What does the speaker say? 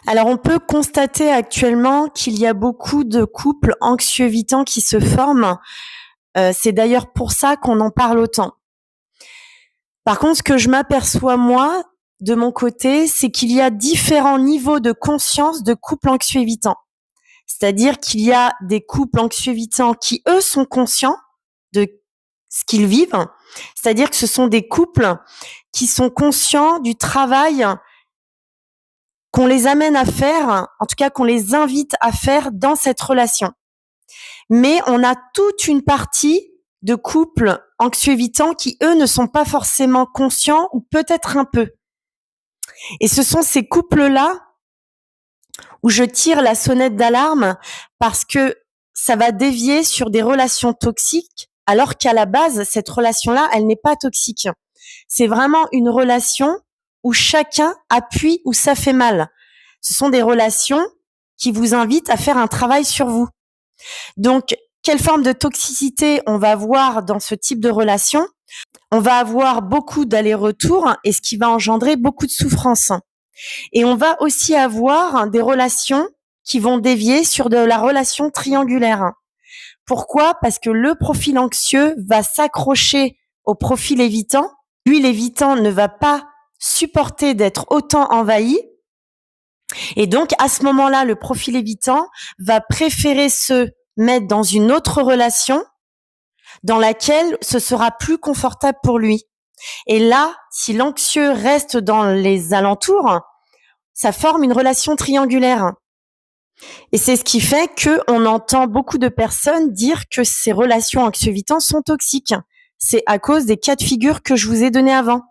Alors, on peut constater actuellement qu'il y a beaucoup de couples anxieux-évitants qui se forment. C'est d'ailleurs pour ça qu'on en parle autant. Par contre, ce que je m'aperçois, moi, de mon côté, c'est qu'il y a différents niveaux de conscience de couples anxieux-évitants. C'est-à-dire qu'il y a des couples anxieux-évitants qui, eux, sont conscients de ce qu'ils vivent. C'est-à-dire que ce sont des couples qui sont conscients du travail qu'on les amène à faire, en tout cas qu'on les invite à faire dans cette relation. Mais on a toute une partie de couples anxieux-évitants qui, eux, ne sont pas forcément conscients ou peut-être un peu. Et ce sont ces couples-là où je tire la sonnette d'alarme parce que ça va dévier sur des relations toxiques, alors qu'à la base, cette relation-là, elle n'est pas toxique. C'est vraiment une relation où chacun appuie où ça fait mal. Ce sont des relations qui vous invitent à faire un travail sur vous. Donc, quelle forme de toxicité on va avoir dans ce type de relation? On va avoir beaucoup d'allers-retours et ce qui va engendrer beaucoup de souffrance. Et on va aussi avoir des relations qui vont dévier sur de la relation triangulaire. Pourquoi? Parce que le profil anxieux va s'accrocher au profil évitant. Lui, l'évitant ne va pas supporter d'être autant envahi. Et donc, à ce moment-là, le profil évitant va préférer se mettre dans une autre relation dans laquelle ce sera plus confortable pour lui. Et là, si l'anxieux reste dans les alentours, ça forme une relation triangulaire. Et c'est ce qui fait qu'on entend beaucoup de personnes dire que ces relations anxieux-évitantes sont toxiques. C'est à cause des cas de figure que je vous ai donnés avant.